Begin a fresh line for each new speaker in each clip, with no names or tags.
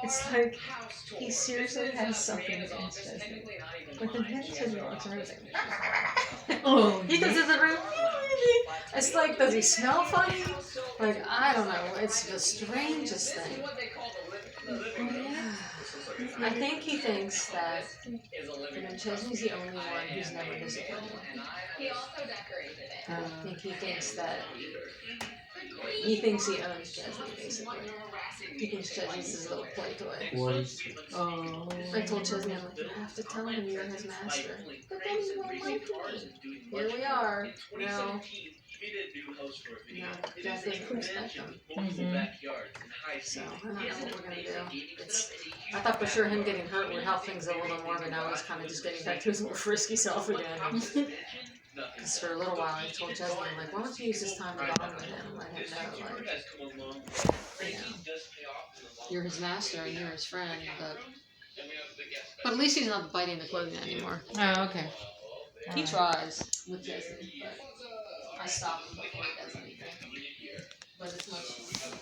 It's like he seriously has something against Disney. Like the minute Disney walks in, everything.
Oh,
He comes in the room. It's like, does he smell funny? Like, I don't know. It's the strangest thing. I think he thinks that Chesney's the only one who's never disappointed. I think he thinks that he owns Chesney, basically. He thinks Chesney's his little play toy.
What is
oh.
I told Chesney, I'm like, you have to tell him you're his master. But then he won't like me. Here we are. No. No, Jeff doesn't respect him. So, I don't know what we're going to do. I thought for sure him getting hurt would help things a little more, but now he's kind of just getting back to his more frisky self again. Because for a little while I told Chesney, I'm like, why don't you use this time to bond with him? Let him know, like, you know, you're his master and you're his friend, but at least he's not biting the clothing anymore.
Oh, okay.
He tries with Chesney, but I stop him before he does anything. But it's much easier.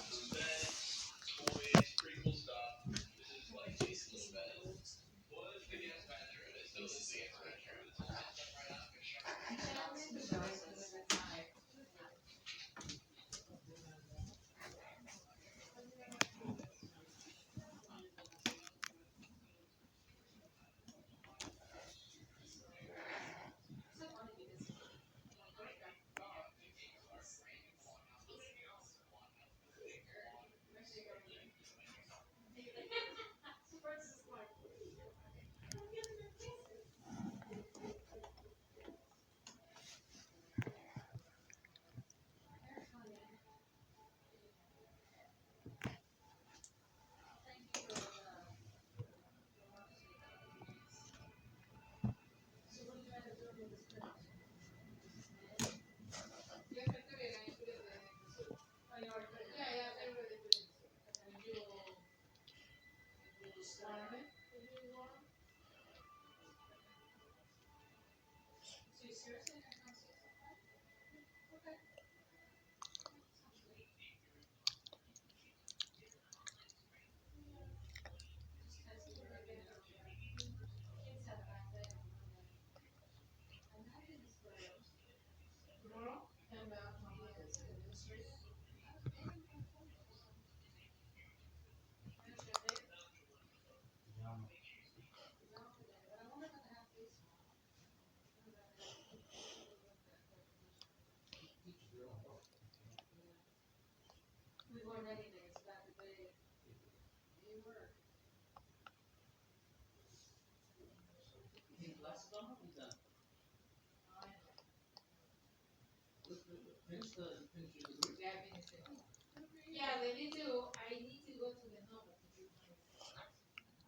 Yeah, they need to. I need to go to the normas.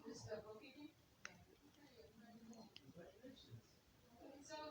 Just the bookkeeping. It's all